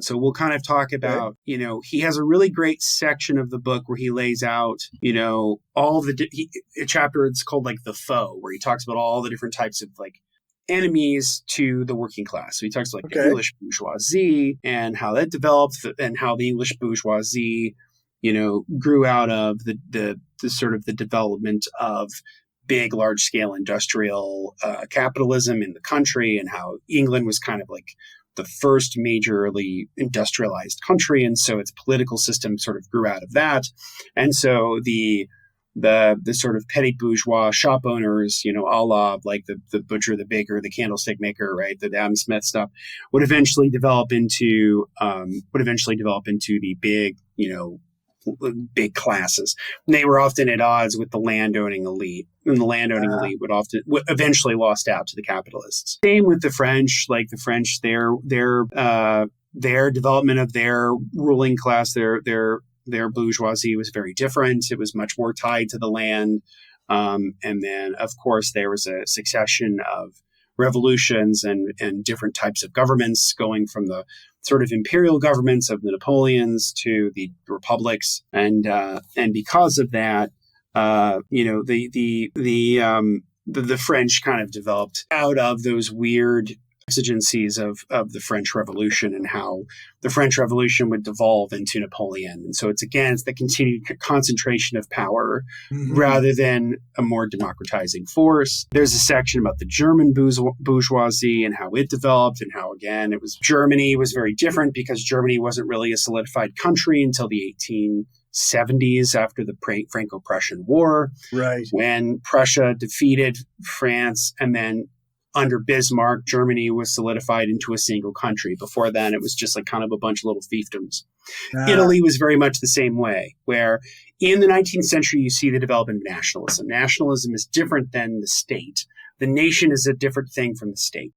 So we'll kind of talk about, he has a really great section of the book where he lays out, all a chapter it's called like The Foe, where he talks about all the different types of like enemies to the working class. So he talks like the English bourgeoisie and how that developed and how the English bourgeoisie, grew out of the sort of the development of big, large scale industrial capitalism in the country, and how England was kind of like the first majorly industrialized country. And so its political system sort of grew out of that. And so the sort of petty bourgeois shop owners, a la like the butcher, the baker, the candlestick maker, right, the Adam Smith stuff, would eventually develop into the big, big classes. And they were often at odds with the landowning elite, and the landowning elite would eventually lost out to the capitalists. Same with the French. Like the French, their development of their ruling class, their bourgeoisie was very different. It was much more tied to the land. And then, of course, there was a succession of revolutions and different types of governments, going from the sort of imperial governments of the Napoleons to the republics. And because of that, the French kind of developed out of those weird exigencies of the French Revolution, and how the French Revolution would devolve into Napoleon. And so it's the continued concentration of power rather than a more democratizing force. There's a section about the German bourgeoisie and how it developed, and how, again, Germany was very different, because Germany wasn't really a solidified country until the 1870s after the Franco-Prussian War, right, when Prussia defeated France, and then under Bismarck, Germany was solidified into a single country. Before then, it was just like kind of a bunch of little fiefdoms. Italy was very much the same way, where in the 19th century, you see the development of nationalism. Nationalism is different than the state. The nation is a different thing from the state.